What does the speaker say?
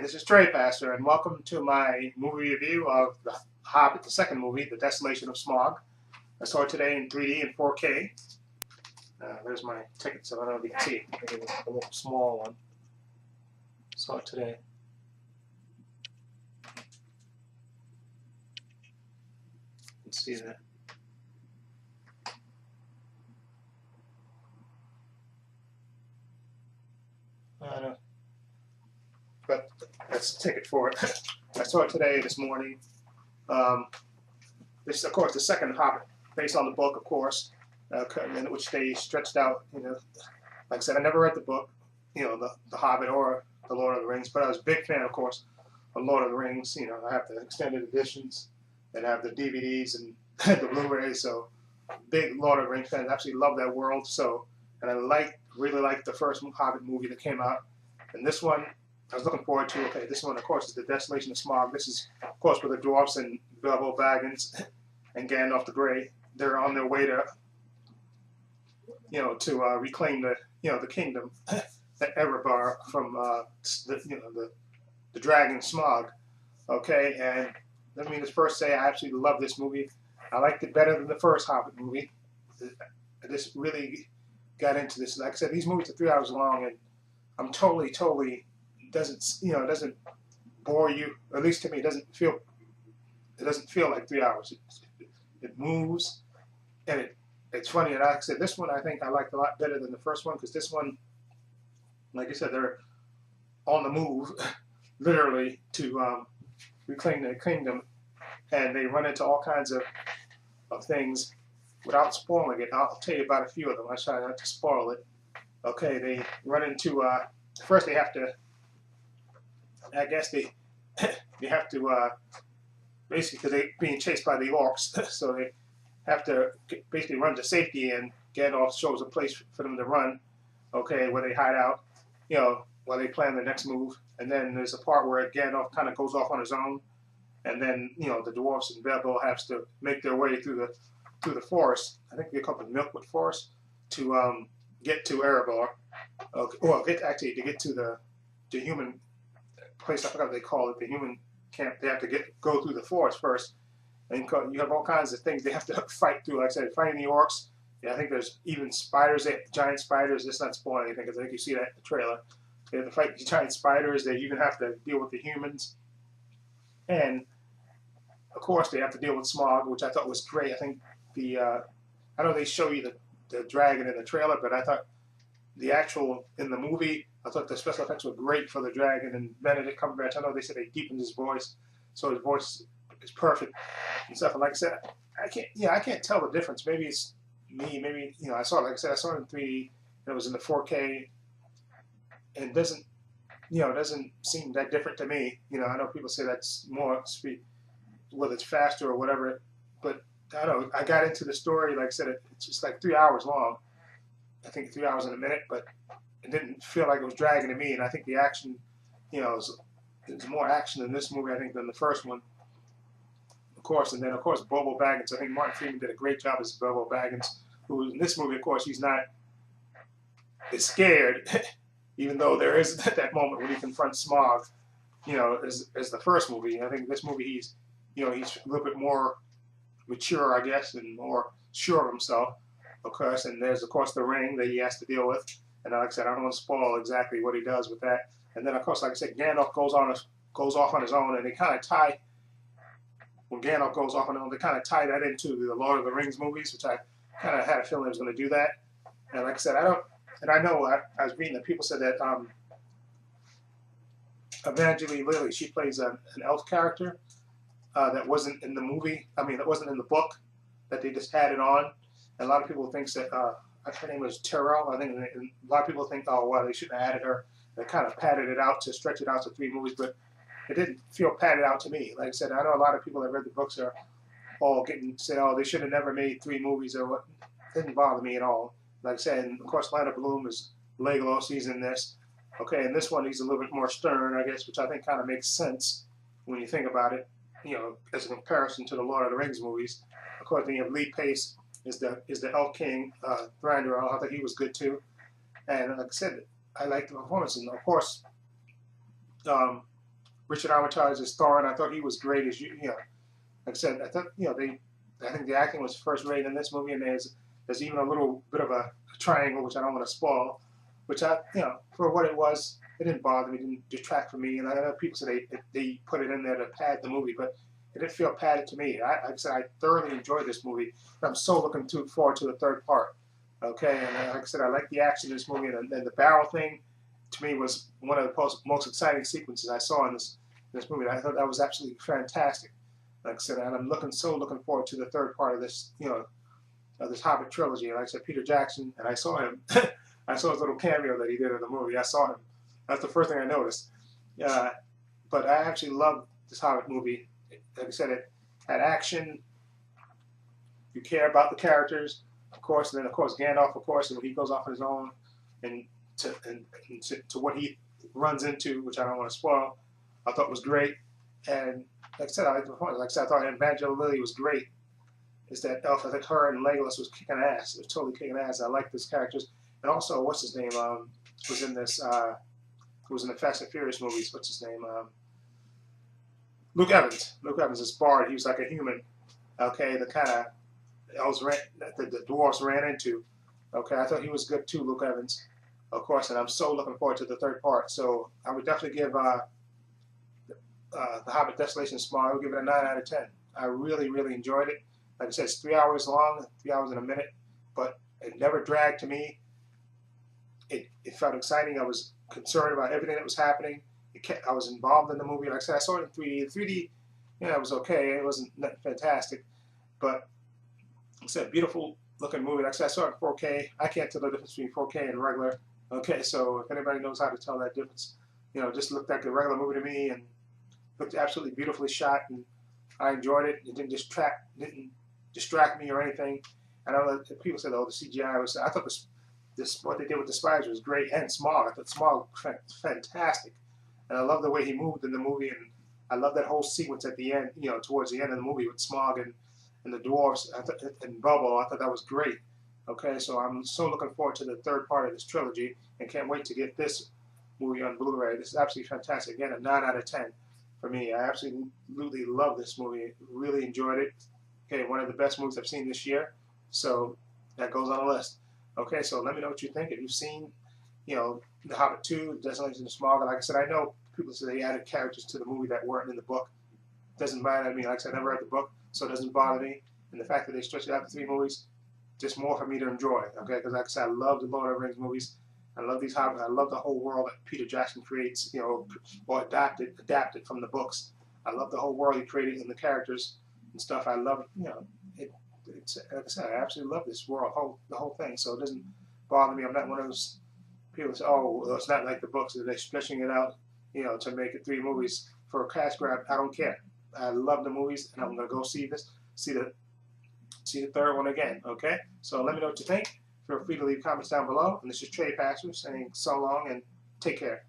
This is Trey Pastor, and welcome to my movie review of The Hobbit, the second movie, The Desolation of Smaug. I saw it today in 3D and 4K. There's my ticket, so I don't know if you can see it. Maybe it's a little small one. Saw it today. You can see that. But that's a ticket for it. I saw it today, this morning. This is, of course, the second Hobbit, based on the book, of course, in which they stretched out. Like I said, I never read the book, the Hobbit or the Lord of the Rings, but I was a big fan, of course, of Lord of the Rings. I have the extended editions and have the DVDs and the Blu-rays. So, big Lord of the Rings fan. I absolutely love that world. So, and I really liked the first Hobbit movie that came out, and this one I was looking forward to. Okay, this one, of course, is The Desolation of Smaug. This is, of course, where the dwarfs and Bilbo Baggins and Gandalf the Grey, they're on their way to, reclaim the kingdom, that Erebor from the dragon Smaug. Okay, and let me just first say I absolutely love this movie. I liked it better than the first Hobbit movie. I just really got into this. Like I said, these movies are 3 hours long, and I'm totally doesn't bore you. Or at least to me, it doesn't feel like 3 hours. It moves, and it's funny. And like I said, this one I think I liked a lot better than the first one, because this one, like I said, they're on the move, literally, to reclaim their kingdom, and they run into all kinds of things. Without spoiling it, I'll tell you about a few of them. I try not to spoil it. Okay, they run into first they have to. I guess they have to basically, because they're being chased by the orcs, so they have to basically run to safety, and Gandalf shows a place for them to run. Okay, where they hide out, while they plan the next move. And then there's a part where Gandalf kind of goes off on his own, and then the dwarves and Bilbo have to make their way through the forest. I think they call it the Milkwood Forest to get to Erebor. Okay, well, to get to the human place. I forgot what they call it, the human camp. They have to go through the forest first, and you have all kinds of things they have to fight through. Like I said, fighting the orcs. Yeah, I think there's even spiders, giant spiders. It's not spoiling anything, because I think you see that in the trailer. They have to fight the giant spiders. They even have to deal with the humans, and of course they have to deal with Smaug, which I thought was great. I think I know they show you the dragon in the trailer, but I thought the actual in the movie, I thought the special effects were great for the dragon. And Benedict Cumberbatch, I know they said they deepened his voice, so his voice is perfect and stuff. And like I said, I can't tell the difference. Maybe it's me. Maybe I saw it. Like I said, I saw it in 3D. And it was in the 4K, and it doesn't seem that different to me. I know people say that's more speed, whether it's faster or whatever, but I don't know. I got into the story. Like I said, it's just like 3 hours long. I think 3 hours and a minute, but it didn't feel like it was dragging to me. And I think the action, there's more action in this movie, I think, than the first one, of course. And then, of course, Bilbo Baggins. I think Martin Freeman did a great job as Bilbo Baggins, who in this movie, of course, he's scared, even though there is that moment when he confronts Smaug, as the first movie. I think this movie, he's a little bit more mature, I guess, and more sure of himself, of course. And there's, of course, the ring that he has to deal with. And like I said, I don't want to spoil exactly what he does with that. And then, of course, like I said, Gandalf goes off on his own, and they kind of tie. When Gandalf goes off on his own, they kind of tie that into the Lord of the Rings movies, which I kind of had a feeling he was going to do that. And like I said, I was reading that people said that Evangeline Lilly, she plays an elf character that wasn't in the movie. I mean, that wasn't in the book, that they just added on. And a lot of people think that her name was Terrell. I think a lot of people think, oh, well, they shouldn't have added her. They kind of padded it out to stretch it out to 3 movies, but it didn't feel padded out to me. Like I said, I know a lot of people that read the books are all said, oh, they should have never made 3 movies or what. It didn't bother me at all. Like I said, and of course, Lana Bloom is Legolas. He's in this. Okay, and this one, he's a little bit more stern, I guess, which I think kind of makes sense when you think about it, as a comparison to the Lord of the Rings movies. Of course, then you have Lee Pace is the Elf King, Thranduil. I thought he was good too. And like I said, I liked the performance. And of course, Richard Armitage as Thor, and I thought he was great as like I said, I thought I think the acting was first rate in this movie, and there's even a little bit of a triangle which I don't want to spoil, which for what it was, it didn't bother me, it didn't detract from me, and I know people say they put it in there to pad the movie, but it didn't feel padded to me. Like I said, I thoroughly enjoyed this movie. I'm so looking forward to the third part. Okay, and like I said, I like the action in this movie, and the barrel thing, to me, was one of the most exciting sequences I saw in this movie. I thought that was absolutely fantastic. Like I said, and I'm looking forward to the third part of this, of this Hobbit trilogy. And like I said, Peter Jackson, and I saw him. I saw his little cameo that he did in the movie. I saw him. That's the first thing I noticed. But I actually loved this Hobbit movie. Like I said, it had action. You care about the characters, of course, and then of course Gandalf, of course, and when he goes off on his own, and to what he runs into, which I don't want to spoil, I thought was great. And like I said, I thought Evangeline Lilly was great. Is that elf? I think her and Legolas was kicking ass. It was totally kicking ass. I like these characters, and also what's his name? Was in this. Was in the Fast and Furious movies. What's his name? Luke Evans. Luke Evans is Bard. He was like a human. Okay, the kind of elves the dwarves ran into. Okay, I thought he was good too, Luke Evans. Of course, and I'm so looking forward to the third part. So I would definitely give The Hobbit: Desolation of Smaug. I would give it a 9 out of 10. I really, really enjoyed it. Like I said, it's 3 hours long, 3 hours and a minute, but it never dragged to me. It felt exciting. I was concerned about everything that was happening. I was involved in the movie. Like I said, I saw it in 3D. 3D, it was okay. It wasn't fantastic, but it's a beautiful looking movie. Like I said, I saw it in 4K. I can't tell the difference between 4K and regular. Okay, so if anybody knows how to tell that difference, just looked like a regular movie to me, and looked absolutely beautifully shot, and I enjoyed it. It didn't distract me or anything. I know that people said, "Oh, the CGI was." I thought this what they did with the spiders was great, and Smaug. I thought Smaug was fantastic, and I love the way he moved in the movie, and I love that whole sequence at the end. Towards the end of the movie with Smaug and the dwarves and Bilbo. I thought that was great. Okay, so I'm so looking forward to the third part of this trilogy, and can't wait to get this movie on Blu-ray. This is absolutely fantastic. Again, a 9 out of 10 for me. I absolutely love this movie. Really enjoyed it. Okay, one of the best movies I've seen this year. So that goes on the list. Okay, so let me know what you think. If you've seen, The Hobbit 2, Desolation of Smaug, like I said, I know people say they added characters to the movie that weren't in the book. Doesn't matter to me. Like I said, I never read the book, so it doesn't bother me. And the fact that they stretched it out to 3 movies, just more for me to enjoy. Okay, because like I said, I love the Lord of the Rings movies. I love these Hobbits. I love the whole world that Peter Jackson creates, or adapted from the books. I love the whole world he created and the characters and stuff. I love, it's like I said, I absolutely love this world, the whole thing. So it doesn't bother me. I'm not one of those people who say, "Oh, well, it's not like the books. They're stretching it out, to make it 3 movies for a cash grab." I don't care. I love the movies, and I'm gonna go see the third one again. Okay, so let me know what you think. Feel free to leave comments down below. And this is Trey Pastor saying so long and take care.